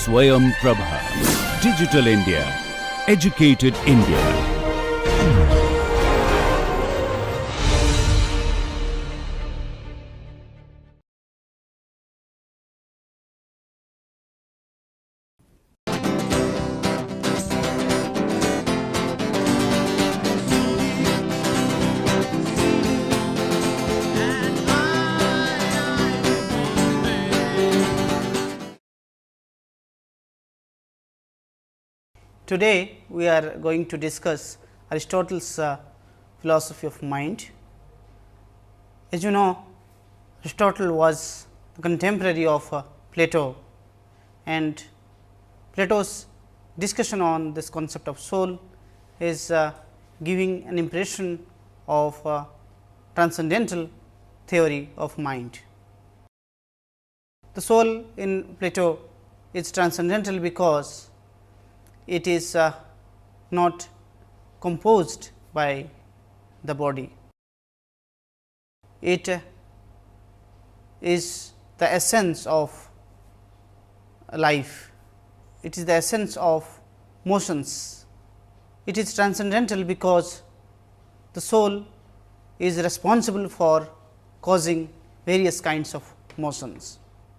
Swayam Prabha. Digital India. Educated India. Today, we are going to discuss Aristotle's philosophy of mind. As you know, Aristotle was the contemporary of Plato, and Plato's discussion on this concept of soul is giving an impression of transcendental theory of mind. The soul in Plato is transcendental because it is not composed by the body. It is the essence of life. It is the essence of motions. It is transcendental because the soul is responsible for causing various kinds of motions.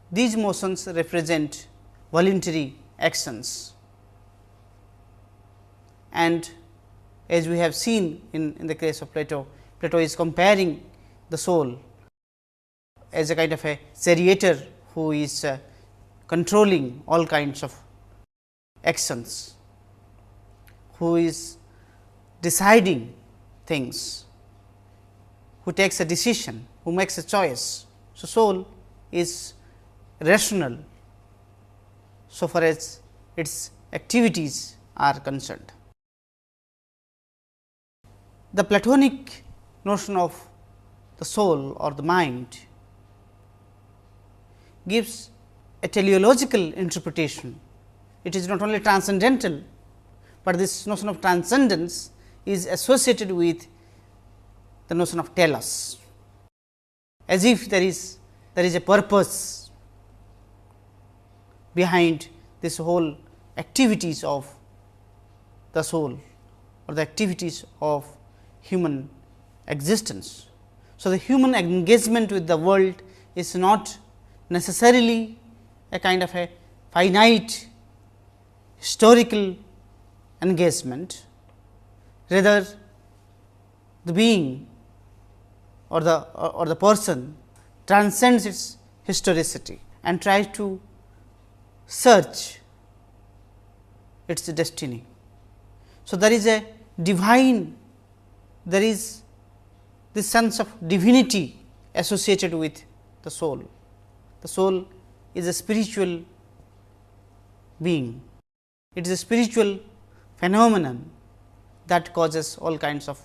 These motions represent voluntary actions. And as we have seen in the case of Plato, Plato is comparing the soul as a kind of a seriator who is controlling all kinds of actions, who is deciding things, who takes a decision, who makes a choice. So, soul is rational so far as its activities are concerned. The Platonic notion of the soul or the mind gives a teleological interpretation. It is not only transcendental, but this notion of transcendence is associated with the notion of telos, as if there is a purpose behind this whole activities of the soul or the activities of human existence. So, the human engagement with the world is not necessarily a kind of a finite historical engagement, rather the being or the person transcends its historicity and tries to search its destiny. So, there is a divine, there is this sense of divinity associated with the soul. The soul is a spiritual being. It is a spiritual phenomenon that causes all kinds of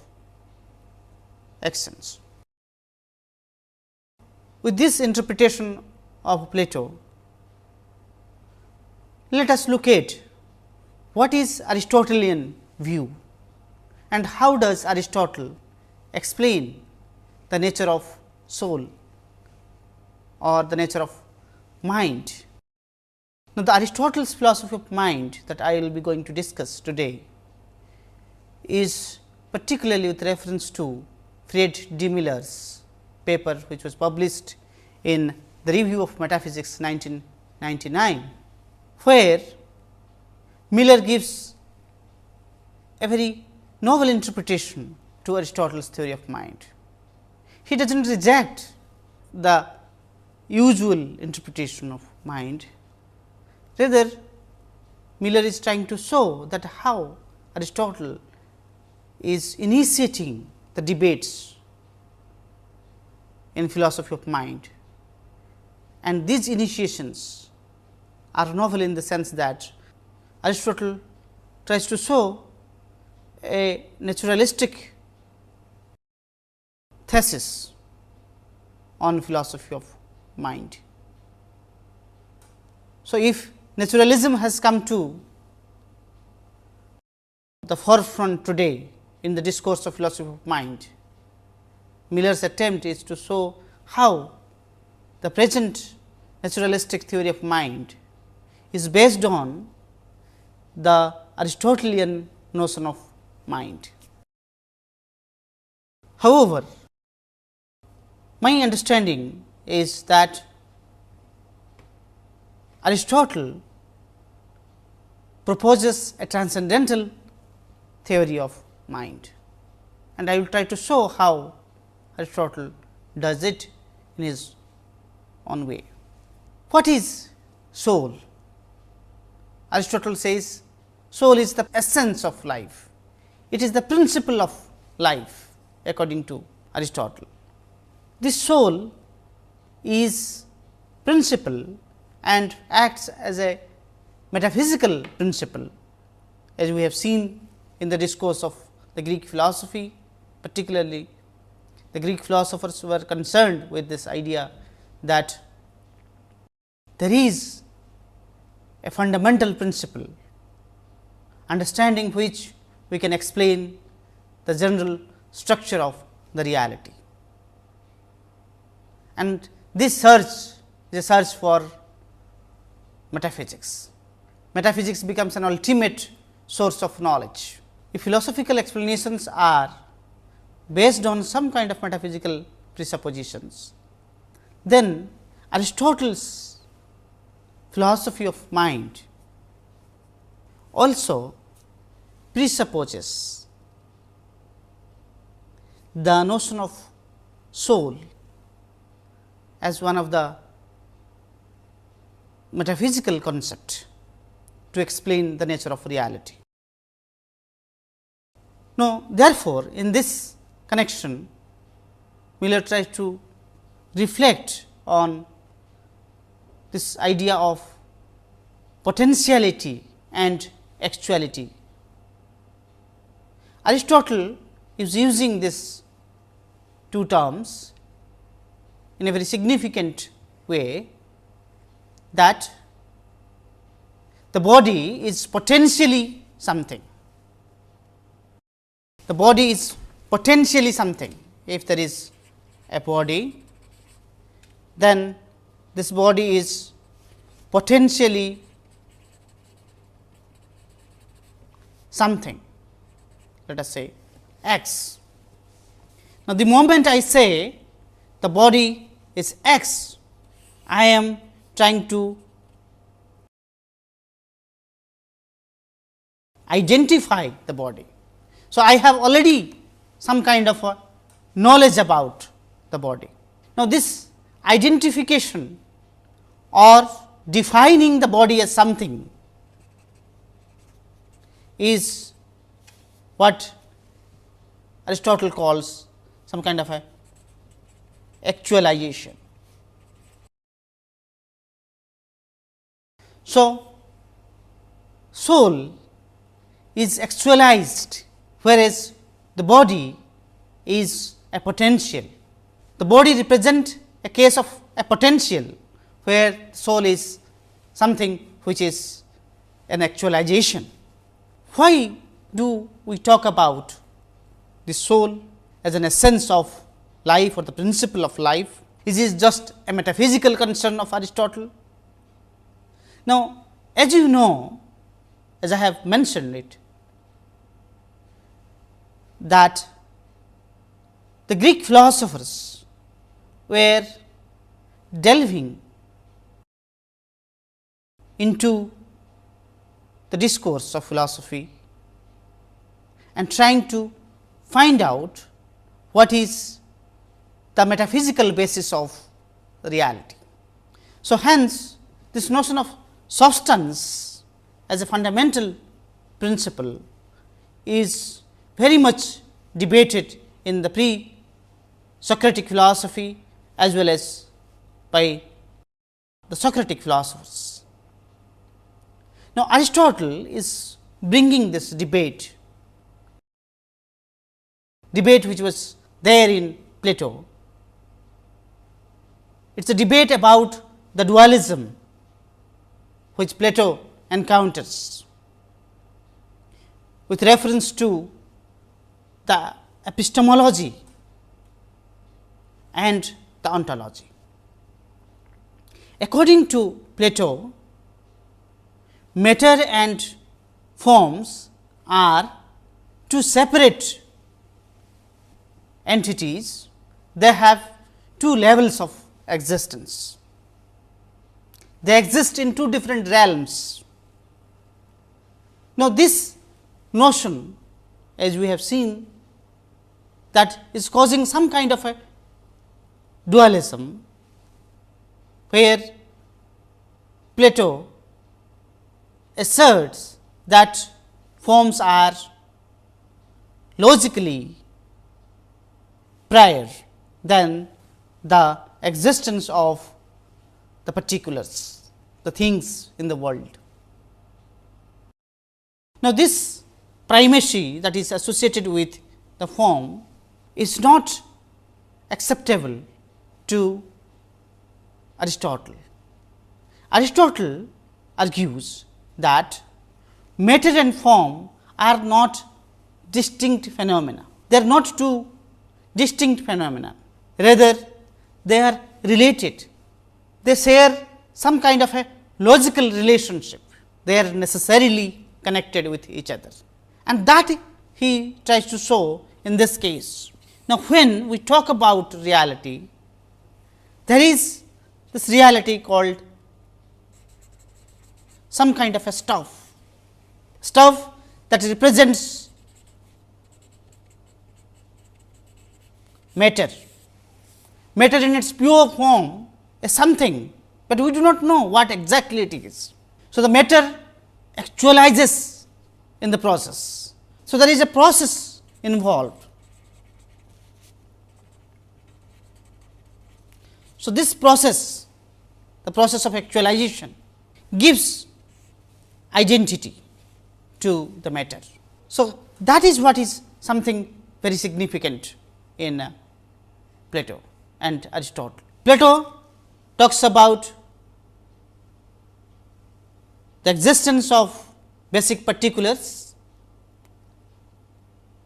actions. With this interpretation of Plato, let us look at what is Aristotelian view and how does Aristotle explain the nature of soul or the nature of mind. Now, the Aristotle's philosophy of mind that I will be going to discuss today is particularly with reference to Fred de Miller's paper, which was published in the Review of Metaphysics 1999, where Miller gives a very novel interpretation to Aristotle's theory of mind. He does not reject the usual interpretation of mind, rather Miller is trying to show that how Aristotle is initiating the debates in philosophy of mind, and these initiations are novel in the sense that Aristotle tries to show a naturalistic thesis on philosophy of mind. So, if naturalism has come to the forefront today in the discourse of philosophy of mind, Miller's attempt is to show how the present naturalistic theory of mind is based on the Aristotelian notion of mind. However, my understanding is that Aristotle proposes a transcendental theory of mind, and I will try to show how Aristotle does it in his own way. What is soul? Aristotle says soul is the essence of life. It is the principle of life according to Aristotle. This soul is principle and acts as a metaphysical principle, as we have seen in the discourse of the Greek philosophy. Particularly, the Greek philosophers were concerned with this idea that there is a fundamental principle, understanding which we can explain the general structure of the reality. And this search is a search for metaphysics. Metaphysics becomes an ultimate source of knowledge. If philosophical explanations are based on some kind of metaphysical presuppositions, then Aristotle's philosophy of mind also presupposes the notion of soul as one of the metaphysical concept to explain the nature of reality. Now, therefore, in this connection, we will try to reflect on this idea of potentiality and actuality. Aristotle is using these two terms in a very significant way, that the body is potentially something. The body is potentially something. If there is a body, then this body is potentially something, let us say x. Now, the moment I say the body is x, I am trying to identify the body. So, I have already some kind of a knowledge about the body. Now, this identification or defining the body as something is what Aristotle calls some kind of a actualization. So, soul is actualized, whereas the body is a potential. The body represents a case of a potential, where soul is something which is an actualization. Why do we talk about the soul as an essence of life or the principle of life? Is this just a metaphysical concern of Aristotle? Now, as you know, as I have mentioned it, that the Greek philosophers were delving into the discourse of philosophy and trying to find out what is the metaphysical basis of reality. So, hence this notion of substance as a fundamental principle is very much debated in the pre-Socratic philosophy as well as by the Socratic philosophers. Now, Aristotle is bringing this debate which was there in Plato. It is a debate about the dualism which Plato encounters with reference to the epistemology and the ontology. According to Plato, matter and forms are two separate entities, they have two levels of existence. They exist in two different realms. Now, this notion, as we have seen, that is causing some kind of a dualism, where Plato asserts that forms are logically prior than the existence of the particulars, the things in the world. Now, this primacy that is associated with the form is not acceptable to Aristotle. Aristotle argues that matter and form are not distinct phenomena. They are not two distinct phenomena, rather they are related. They share some kind of a logical relationship. They are necessarily connected with each other, and that he tries to show in this case. Now, when we talk about reality, there is this reality called some kind of a stuff that represents matter. Matter in its pure form is something, but we do not know what exactly it is. So, the matter actualizes in the process. So, there is a process involved. So, this process, the process of actualization, gives identity to the matter. So, that is what is something very significant in Plato and Aristotle. Plato talks about the existence of basic particulars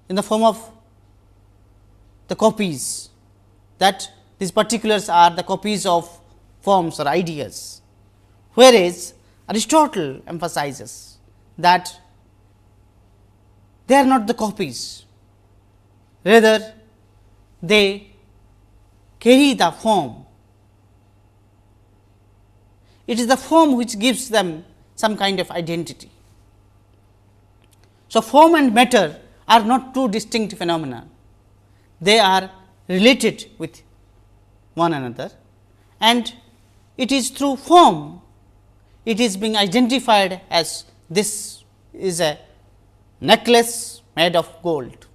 in the form of the copies, that these particulars are the copies of forms or ideas, whereas Aristotle emphasizes that they are not the copies, rather they carry the form. It is the form which gives them some kind of identity. So, form and matter are not two distinct phenomena, they are related with one another, and it is through form it is being identified as this is a necklace made of gold,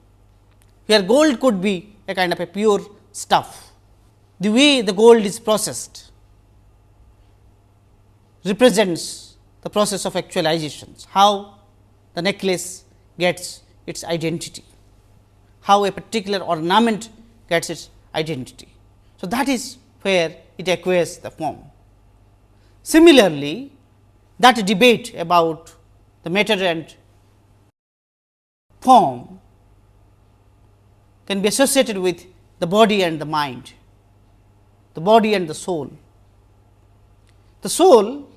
where gold could be a kind of a pure stuff. The way the gold is processed represents the process of actualizations, how the necklace gets its identity, how a particular ornament gets its identity. So, that is where it acquires the form. Similarly, that debate about the matter and form can be associated with the body and the mind, the body and the soul. The soul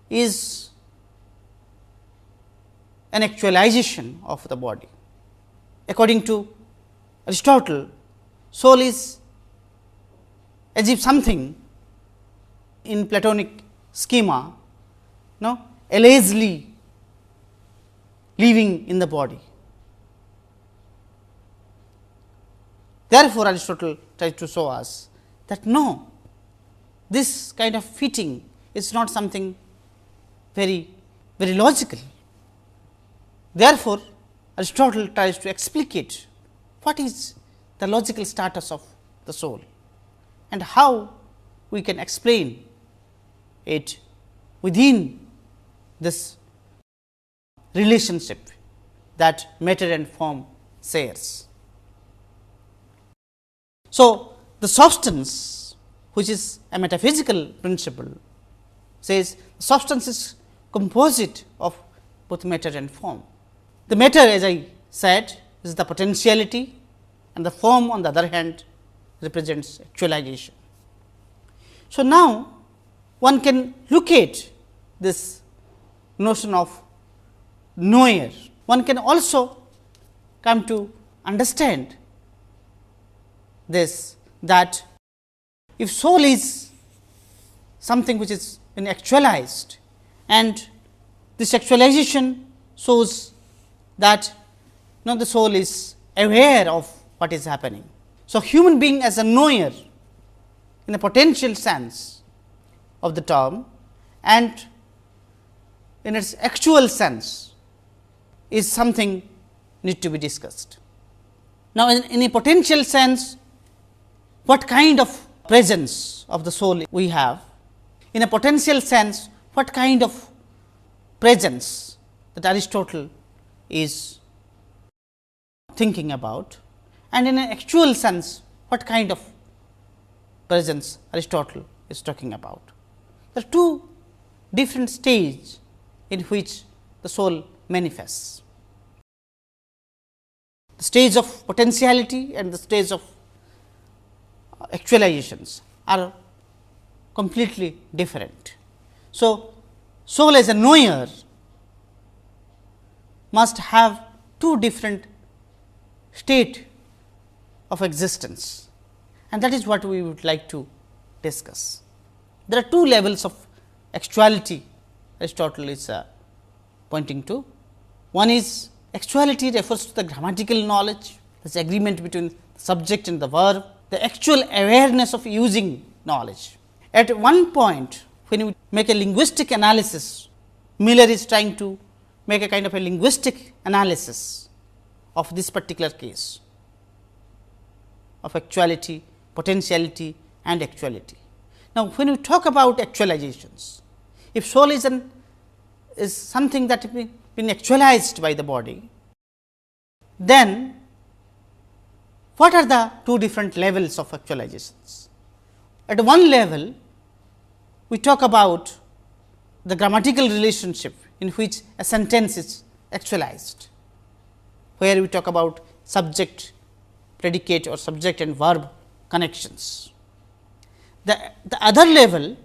is an actualization of the body. According to Aristotle, soul is as if something in Platonic schema, allegedly living in the body. Therefore, Aristotle tries to show us that no, this kind of fitting is not something very logical. Therefore, Aristotle tries to explicate what is the logical status of the soul and how we can explain it within this relationship that matter and form shares. So, the substance, which is a metaphysical principle, says substance is composite of both matter and form. The matter, as I said, is the potentiality, and the form on the other hand represents actualization. So, now one can look at this notion of knower. One can also come to understand this, that if soul is something which is been actualized, and this actualization shows that the soul is aware of what is happening. So, human being as a knower in a potential sense of the term, and in its actual sense is something need to be discussed. Now, in a potential sense, what kind of presence of the soul we have? In a potential sense, what kind of presence that Aristotle is thinking about, and in an actual sense, what kind of presence Aristotle is talking about. There are two different stages in which the soul manifests. The stage of potentiality and the stage of actualizations are completely different. So, soul as a knower must have two different state of existence, and that is what we would like to discuss. There are two levels of actuality Aristotle is pointing to. One is actuality refers to the grammatical knowledge, this agreement between the subject and the verb, the actual awareness of using knowledge. At one point, when you make a linguistic analysis, Miller is trying to make a kind of a linguistic analysis of this particular case of actuality, potentiality and actuality. Now, when we talk about actualizations, if soul is something that has been actualized by the body, then what are the two different levels of actualizations? At one level, we talk about the grammatical relationship in which a sentence is actualized, where we talk about subject, predicate or subject and verb connections. The other level,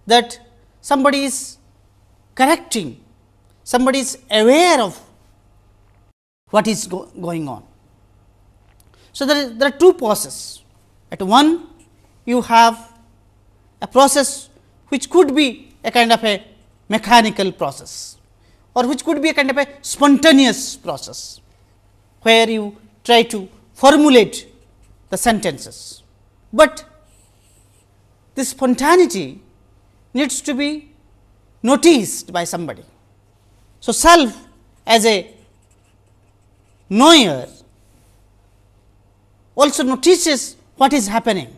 that somebody is correcting, somebody is aware of what is going on. So, there are two processes. At one, you have a process which could be a kind of a mechanical process, or which could be a kind of a spontaneous process, where you try to formulate the sentences. But this spontaneity needs to be noticed by somebody. So, self as a knower also notices what is happening,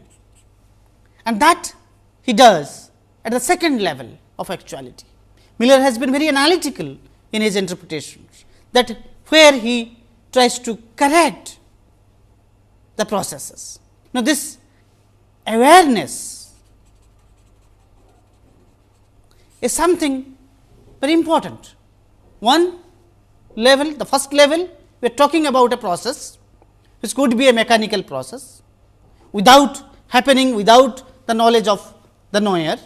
and that he does at the second level of actuality. Miller has been very analytical in his interpretations, that where he tries to correct the processes. Now, this awareness is something very important. One level, the first level, we are talking about a process which could be a mechanical process without happening without the knowledge of the knower.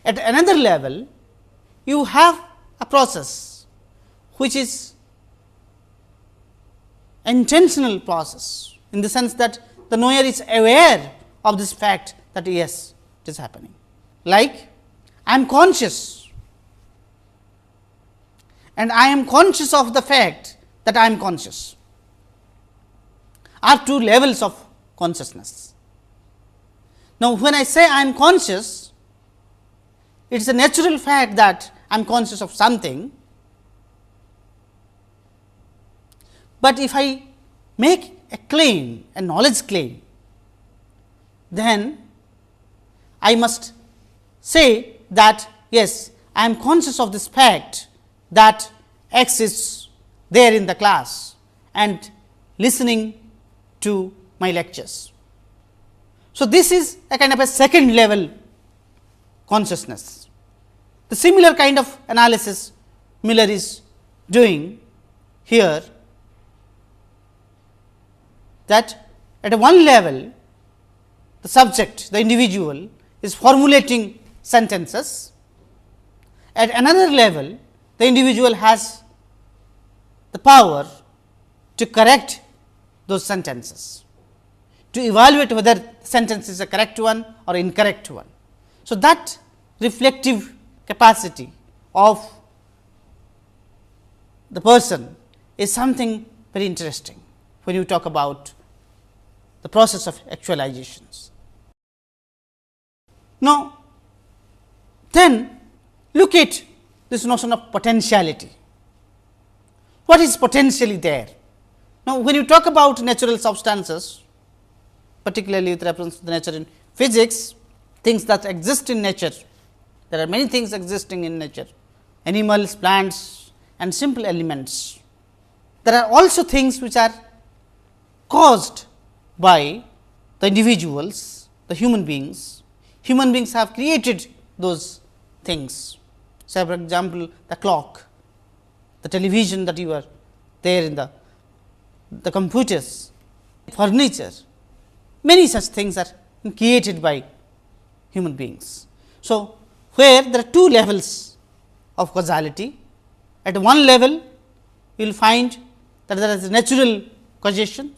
At another level, you have a process which is intentional process, in the sense that the knower is aware of this fact that yes, it is happening. Like, I am conscious, and I am conscious of the fact that I am conscious, are two levels of consciousness. Now, when I say I am conscious, it is a natural fact that I am conscious of something, but if I make a claim, a knowledge claim, then I must say that yes, I am conscious of this fact that X is there in the class and listening to my lectures. So, this is a kind of a second level consciousness. The similar kind of analysis Miller is doing here, that at one level the subject, the individual is formulating sentences. At another level, the individual has the power to correct those sentences, to evaluate whether the sentence is a correct one or incorrect one. So, that reflective capacity of the person is something very interesting when you talk about the process of actualizations. Now, then look at this notion of potentiality. What is potentially there? Now, when you talk about natural substances, particularly with reference to the nature in physics, things that exist in nature, there are many things existing in nature, animals, plants and simple elements. There are also things which are caused by the individuals, the human beings. Human beings have created those things. Say for example, the clock, the television that you are there in the computers, furniture, many such things are created by human beings. So, where there are two levels of causality. At one level, you will find that there is natural causation,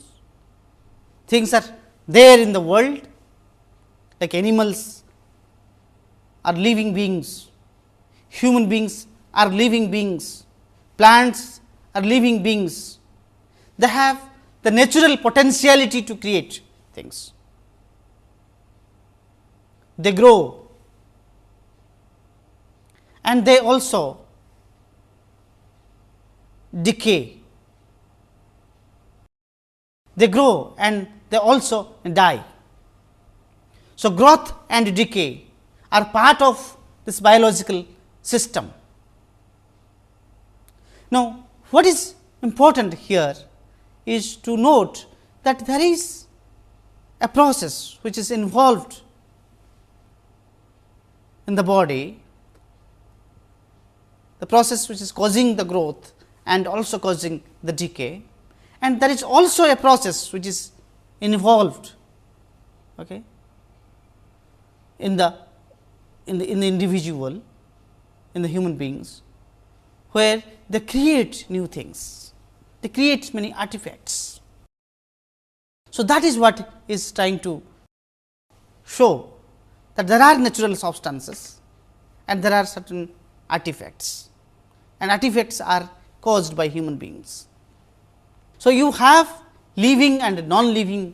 things are there in the world like animals are living beings, human beings are living beings, plants are living beings. They have the natural potentiality to create things. They grow and they also decay. They grow and they also die. So, growth and decay are part of this biological system. Now, what is important here is to note that there is a process which is involved in the body, the process which is causing the growth and also causing the decay, and there is also a process which is involved in the individual, in the human beings, where they create new things, they create many artifacts. So, that is what is trying to show, that there are natural substances and there are certain artifacts, and artifacts are caused by human beings. So, you have living and non-living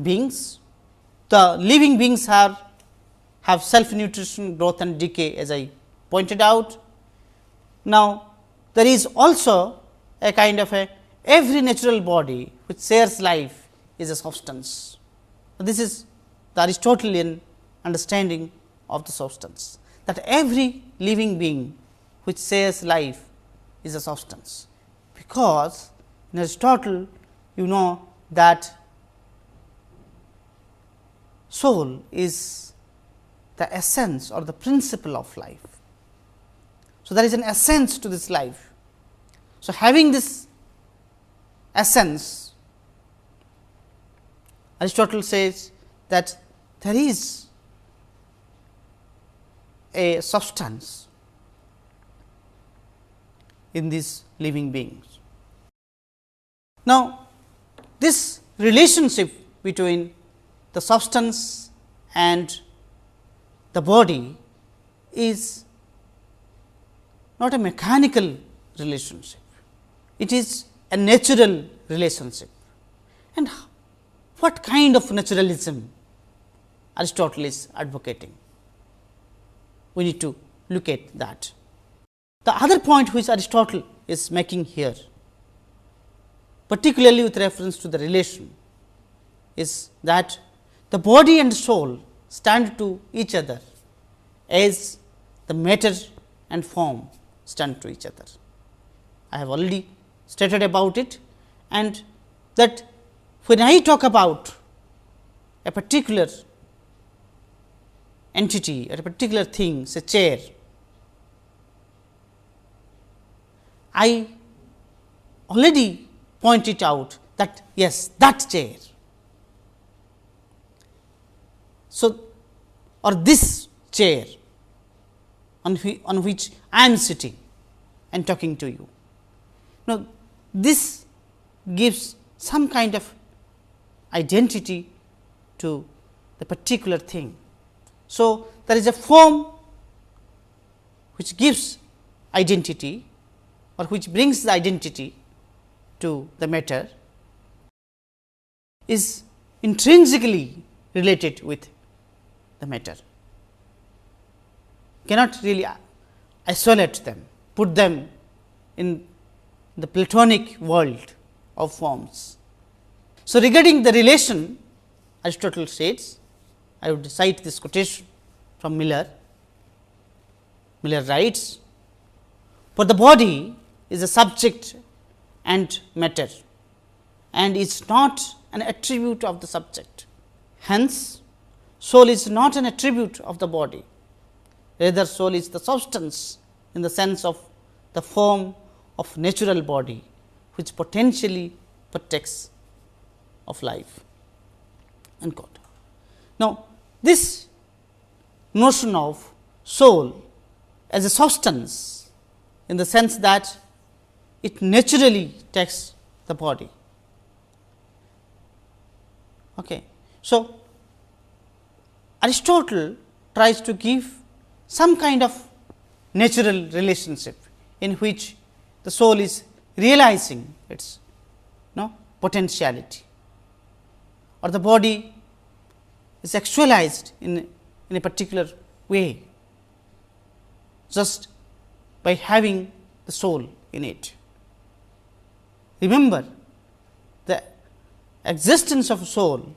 beings. The living beings have self-nutrition, growth and decay, as I pointed out. Now, there is also a kind of every natural body which shares life is a substance. This is the Aristotelian understanding of the substance, that every living being which shares life is a substance, because in Aristotle you know that soul is the essence or the principle of life. So, there is an essence to this life. So, having this essence, Aristotle says that there is a substance in these living beings. Now, this relationship between the substance and the body is not a mechanical relationship, it is a natural relationship. And what kind of naturalism Aristotle is advocating? We need to look at that. The other point which Aristotle is making here, particularly with reference to the relation, is that the body and soul stand to each other as the matter and form stand to each other. I have already stated about it, and that when I talk about a particular entity or a particular thing, say chair, I already pointed out that yes, that chair. So, or this chair on which I am sitting and talking to you. Now, this gives some kind of identity to the particular thing. So, there is a form which gives identity or which brings the identity to the matter, is intrinsically related with the matter, cannot really isolate them, put them in the Platonic world of forms. So, regarding the relation, Aristotle states, I would cite this quotation from Miller. Miller writes, for the body is a subject and matter, and is not an attribute of the subject. Hence, soul is not an attribute of the body, rather soul is the substance in the sense of the form of natural body, which potentially partakes of life. Unquote. Now, this notion of soul as a substance in the sense that it naturally takes the body. Okay. So, Aristotle tries to give some kind of natural relationship in which the soul is realizing its potentiality, or the body is actualized in a particular way just by having the soul in it. Remember, the existence of soul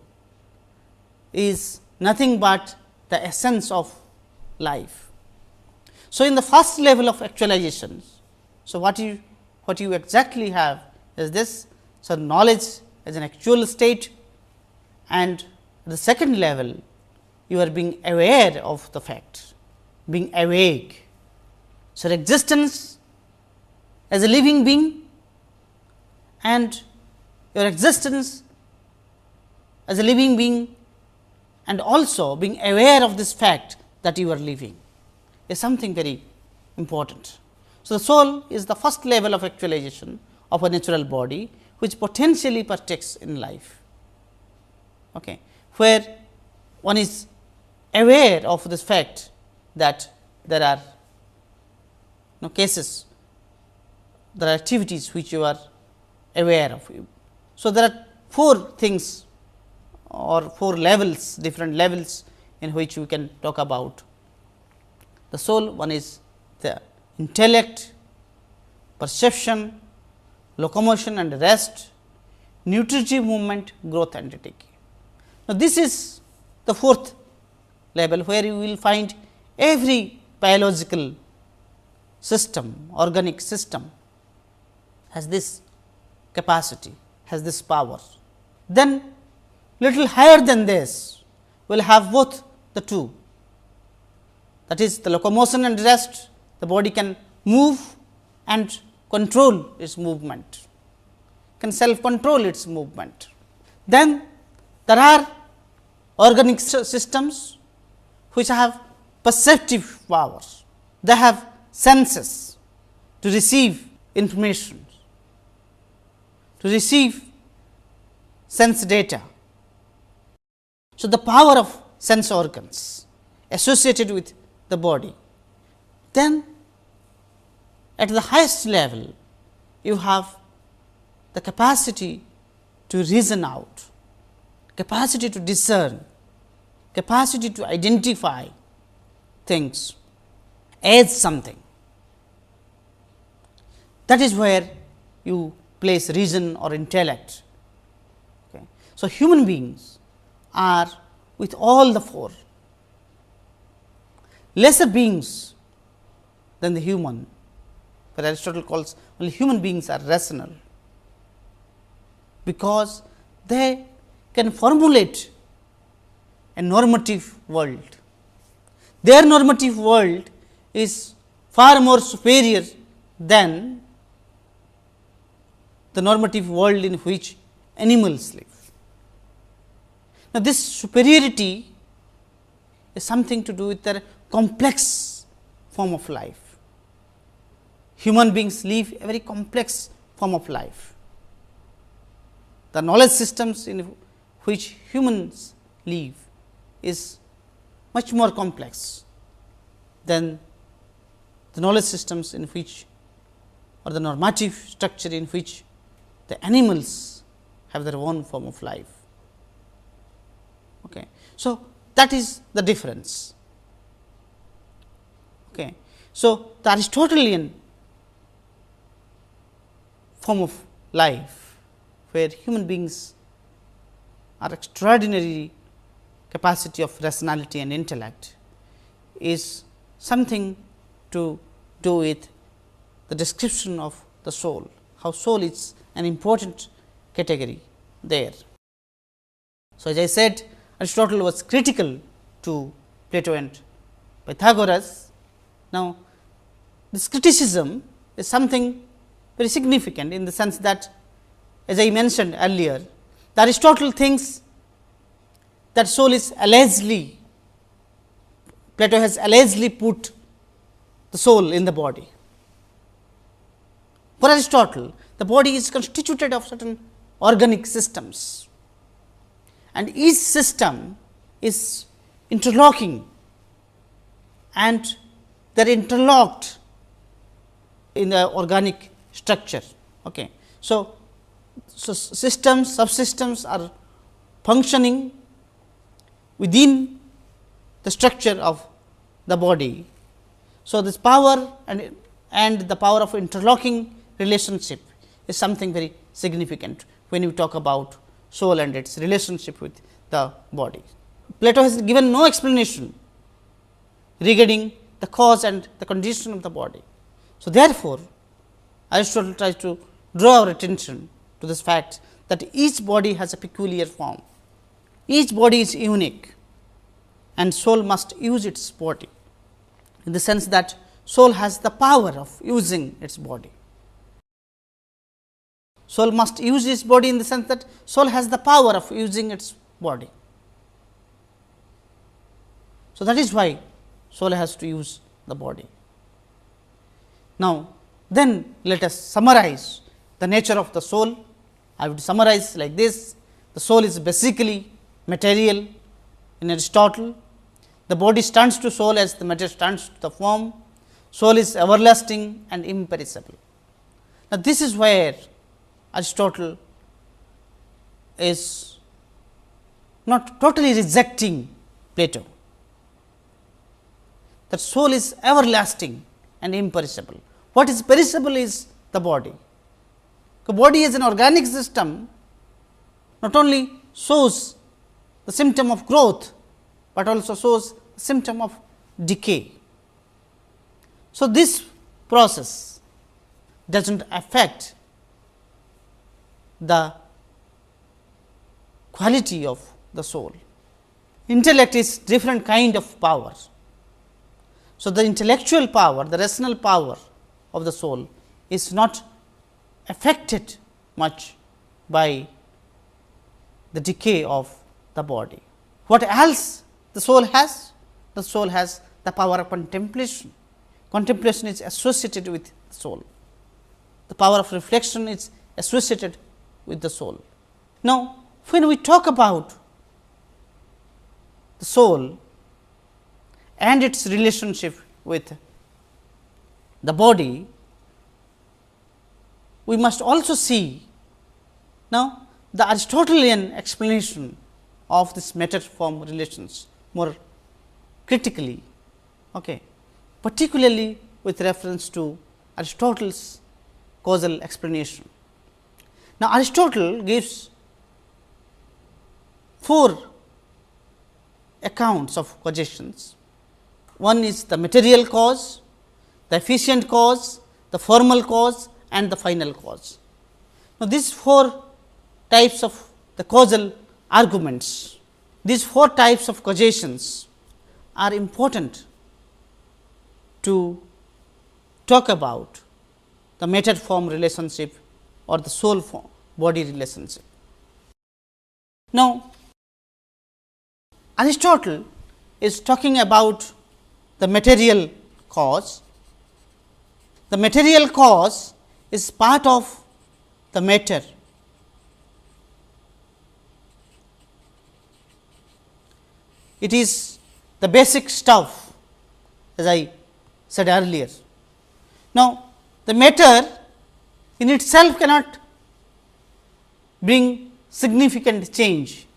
is nothing but the essence of life. So, in the first level of actualizations, so what you exactly have is this. So, knowledge as an actual state, and the second level you are being aware of the fact, being awake. So, existence as a living being and your existence as a living being, and also being aware of this fact that you are living, is something very important. So, the soul is the first level of actualization of a natural body, which potentially partakes in life, where one is aware of this fact that there are cases, there are activities which you are aware of. So, there are four things or four levels, different levels in which we can talk about the soul. One is the intellect, perception, locomotion and rest, nutritive movement, growth and decay. Now, this is the fourth level, where you will find every biological system, organic system has this capacity, has this power. Then little higher than this will have both the two, that is the locomotion and rest. The body can move and control its movement, can self control its movement. Then there are organic systems which have perceptive powers. They have senses to receive information, to receive sense data. So, the power of sense organs associated with the body. Then at the highest level, you have the capacity to reason out, capacity to discern, capacity to identify things as something. That is where you place reason or intellect. So, human beings are with all the four. Lesser beings than the human, but Aristotle calls only human beings are rational, because they can formulate a normative world. Their normative world is far more superior than the normative world in which animals live. Now, this superiority is something to do with their complex form of life. Human beings live a very complex form of life. The knowledge systems in which humans live is much more complex than the knowledge systems in which, or the normative structure in which the animals have their own form of life. Okay. So, that is the difference. Okay. So, the Aristotelian form of life, where human beings are extraordinary capacity of rationality and intellect, is something to do with the description of the soul, how soul is an important category there. So, as I said, Aristotle was critical to Plato and Pythagoras. Now, this criticism is something very significant in the sense that, as I mentioned earlier, Aristotle thinks that soul is allegedly, Plato has allegedly put the soul in the body. For Aristotle, the body is constituted of certain organic systems, and each system is interlocking, and they are interlocked in the organic structure. Okay. So, systems, subsystems are functioning within the structure of the body. So, this power and the power of interlocking relationship is something very significant when you talk about soul and its relationship with the body. Plato has given no explanation regarding the cause and the condition of the body. So, therefore, Aristotle tries to draw our attention to this fact that each body has a peculiar form, each body is unique, and soul must use its body, in the sense that soul has the power of using its body. Soul must use its body in the sense that soul has the power of using its body. So, that is why soul has to use the body. Now, then let us summarize the nature of the soul. I would summarize like this: the soul is basically material in Aristotle. The body stands to soul as the matter stands to the form. Soul is everlasting and imperishable. Now, this is where Aristotle is not totally rejecting Plato, that soul is everlasting and imperishable. What is perishable is the body. The body is an organic system, not only shows the symptom of growth, but also shows the symptom of decay. So, this process does not affect the quality of the soul. Intellect is different kind of power. So, the intellectual power, the rational power of the soul is not affected much by the decay of the body. What else the soul has? The soul has the power of contemplation. Contemplation is associated with the soul. The power of reflection is associated with the soul. Now, when we talk about the soul and its relationship with the body, we must also see now the Aristotelian explanation of this matter form relations more critically, okay, particularly with reference to Aristotle's causal explanation. Now, Aristotle gives 4 accounts of causations. One is the material cause, the efficient cause, the formal cause, and the final cause. Now, these 4 types of the causal arguments, these 4 types of causations are important to talk about the matter form relationship or the soul form body relationship. Now, Aristotle is talking about the material cause. The material cause is part of the matter. It is the basic stuff, as I said earlier. Now, the matter in itself cannot bring significant change.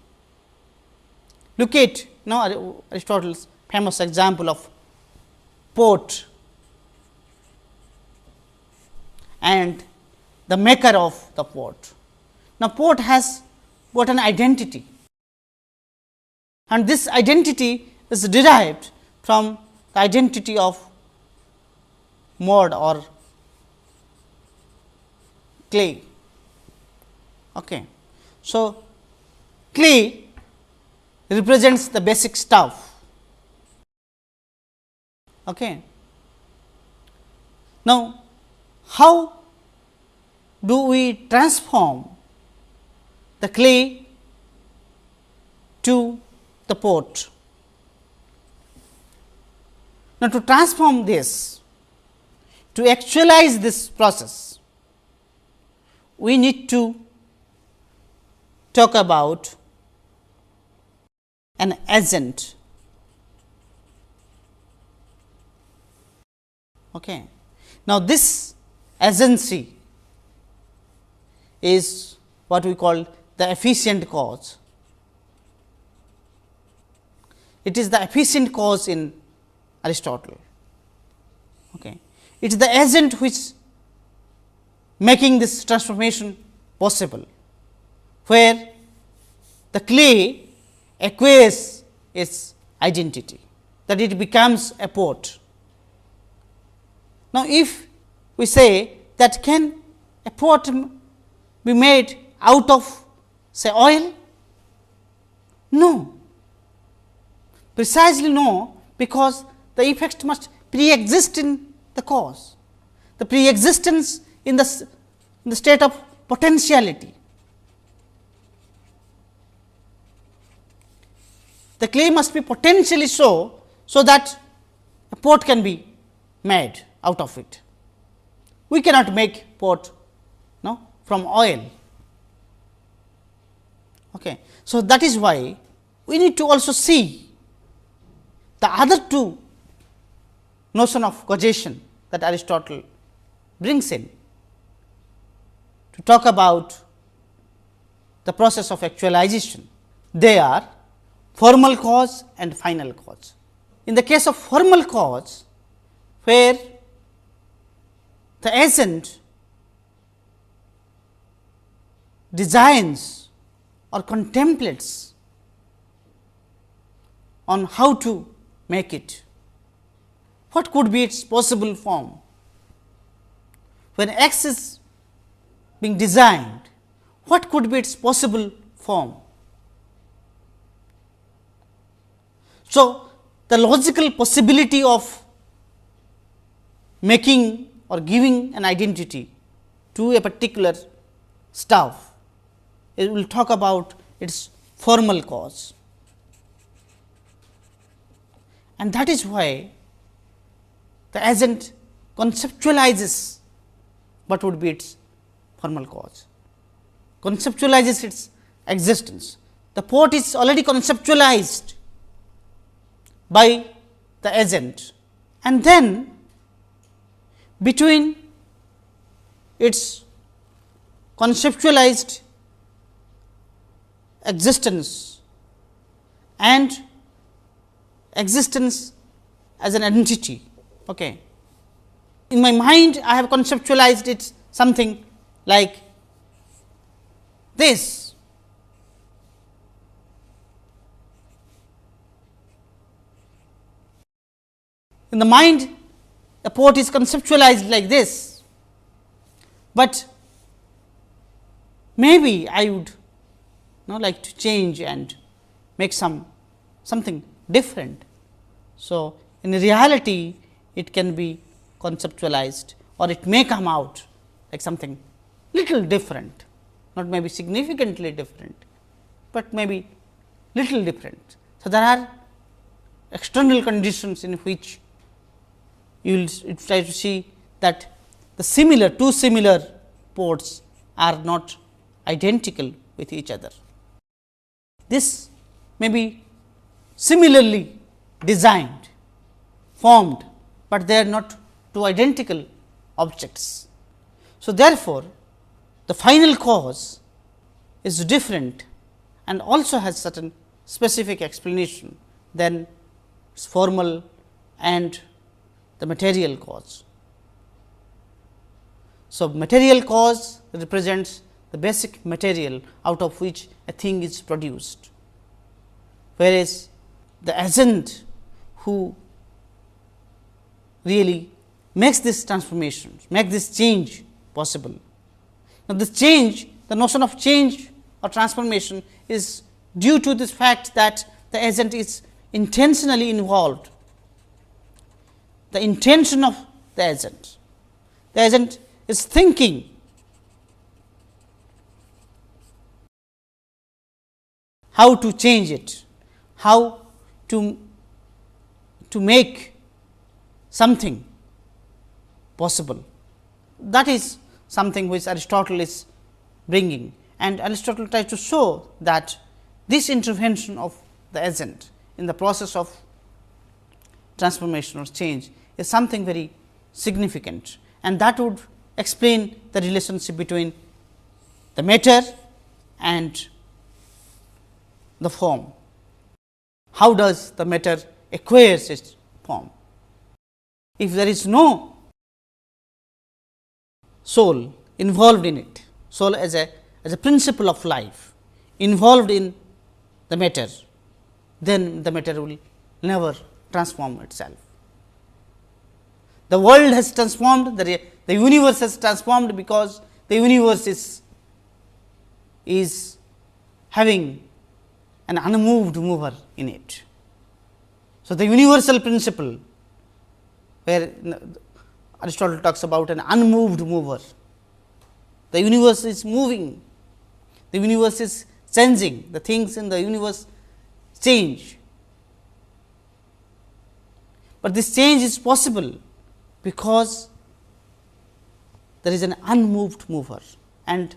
Look at now Aristotle's famous example of pot and the maker of the pot. Now, pot has got an identity, and this identity is derived from the identity of mud or clay. Okay. So, clay represents the basic stuff. Okay. Now, how do we transform the clay to the pot? Now, to transform this, to actualize this process, we need to talk about an agent. Okay. Now, this agency is what we call the efficient cause. It is the efficient cause in Aristotle. Okay. It is the agent which making this transformation possible, where the clay acquires its identity, that it becomes a pot. Now, if we say that can a pot be made out of say oil? No, precisely no, because the effect must pre-exist in the cause, the pre-existence in the state of potentiality. The clay must be potentially so that a pot can be made out of it. We cannot make pot from oil. Okay. So, that is why we need to also see the other two notion of causation that Aristotle brings in to talk about the process of actualization. They are formal cause and final cause. In the case of formal cause, where the agent designs or contemplates on how to make it, what could be its possible form. When X is being designed, what could be its possible form. So, the logical possibility of making or giving an identity to a particular stuff, it will talk about its formal cause. And that is why the agent conceptualizes what would be its formal cause, conceptualizes its existence. The pot is already conceptualized by the agent, and then between its conceptualized existence and existence as an entity. Okay. In my mind, I have conceptualized it something like this. In the mind, the pot is conceptualized like this, but maybe I would like to change and make something different. So, in reality, it can be conceptualized, or it may come out like something little different, not maybe significantly different, but maybe little different. So, there are external conditions in which you will try to see that the two similar pods are not identical with each other. This may be similarly designed, formed, but they are not two identical objects. So, therefore, the final cause is different and also has certain specific explanation than formal and the material cause. So, material cause represents the basic material out of which a thing is produced, whereas the agent who really makes this transformation, make this change possible. Now, this change, the notion of change or transformation is due to this fact that the agent is intentionally involved. The intention of the agent is thinking how to change it, how to make something possible. That is something which Aristotle is bringing, and Aristotle tries to show that this intervention of the agent in the process of transformation or change is something very significant, and that would explain the relationship between the matter and the form. How does the matter acquires its form? If there is no soul involved in it, soul as a principle of life involved in the matter, then the matter will never transform itself. The world has transformed, the universe has transformed because the universe is having an unmoved mover in it. So, the universal principle, where Aristotle talks about an unmoved mover, the universe is moving, the universe is changing, the things in the universe change, but this change is possible because there is an unmoved mover, and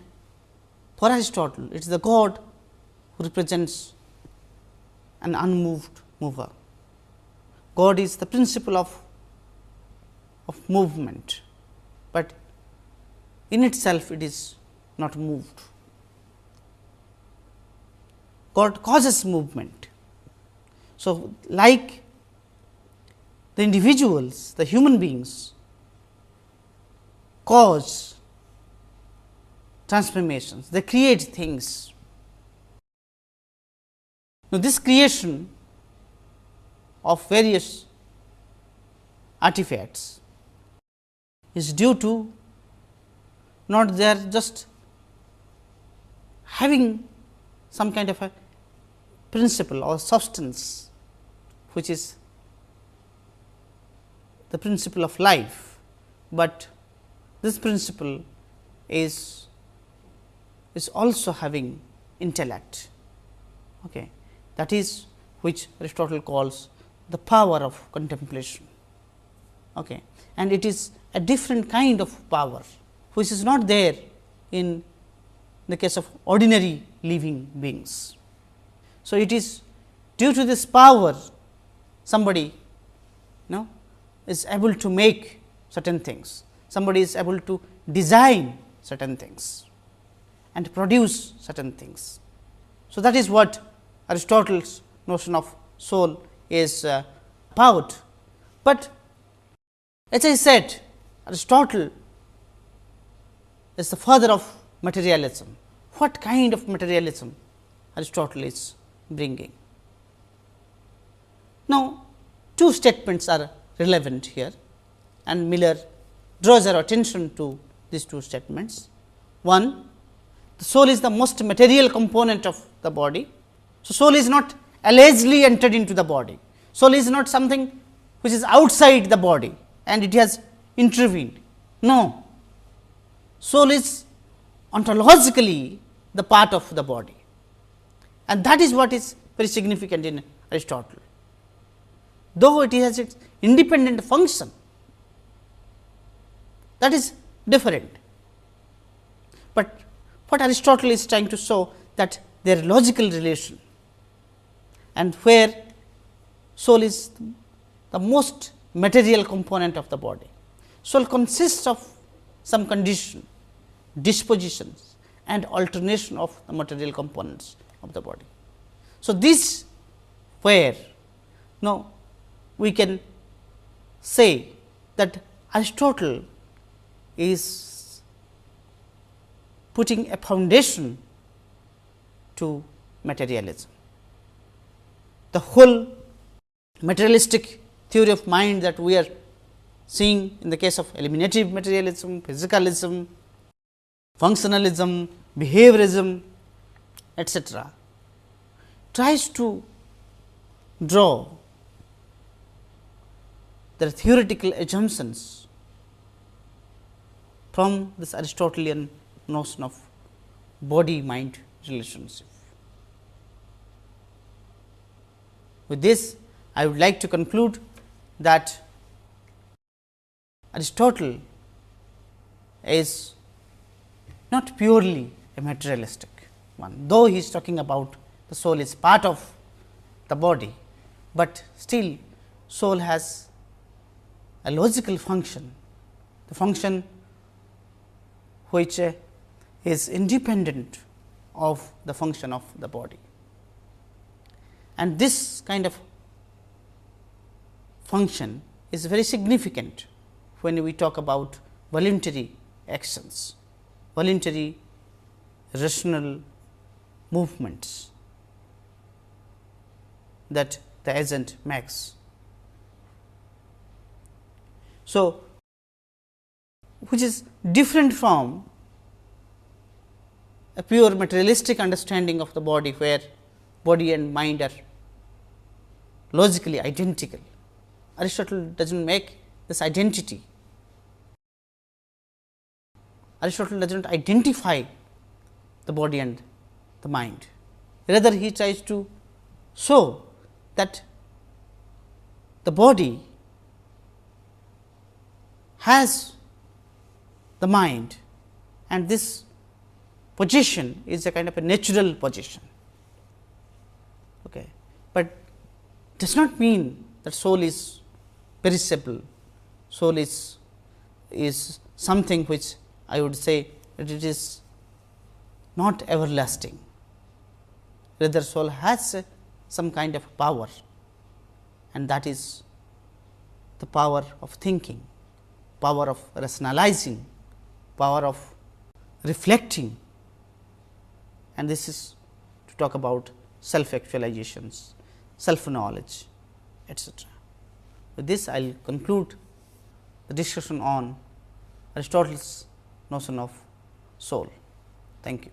for Aristotle it is the God who represents an unmoved mover. God is the principle of movement, but in itself it is not moved. God causes movement. So, like the individuals, the human beings cause transformations, they create things. Now, this creation of various artifacts is due to not they are just having some kind of a principle or substance which is the principle of life, but this principle is also having intellect. Okay. That is which Aristotle calls the power of contemplation. Okay. And it is a different kind of power which is not there in the case of ordinary living beings. So, it is due to this power somebody is able to make certain things, somebody is able to design certain things and produce certain things. So, that is what Aristotle's notion of soul is about. But as I said, Aristotle is the father of materialism. What kind of materialism Aristotle is bringing? Now, two statements are relevant here, and Miller draws our attention to these two statements. One, the soul is the most material component of the body. So, soul is not allegedly entered into the body. Soul is not something which is outside the body and it has intervened. No, soul is ontologically the part of the body, and that is what is very significant in Aristotle. Though it has its independent function, that is different. But what Aristotle is trying to show, that their logical relation, and where soul is the most material component of the body. Soul consists of some condition, dispositions and alternation of the material components of the body. So, this where now we can say that Aristotle is putting a foundation to materialism. The whole materialistic theory of mind that we are seeing in the case of eliminative materialism, physicalism, functionalism, behaviorism, etc., tries to draw the theoretical assumptions from this Aristotelian notion of body-mind relationship. With this, I would like to conclude that Aristotle is not purely a materialistic one, though he is talking about the soul is part of the body, but still soul has a logical function, the function which is independent of the function of the body. And this kind of function is very significant when we talk about voluntary actions, voluntary rational movements that the agent makes. So, which is different from a pure materialistic understanding of the body, where body and mind are logically identical. Aristotle does not make this identity. Aristotle does not identify the body and the mind. Rather, he tries to show that the body has the mind, and this position is a kind of a natural position. Okay. But does not mean that soul is perishable, soul is something which I would say that it is not everlasting. Rather, soul has some kind of power, and that is the power of thinking, power of rationalizing, power of reflecting, and this is to talk about self actualizations, self knowledge, etc. With this, I will conclude the discussion on Aristotle's notion of soul. Thank you.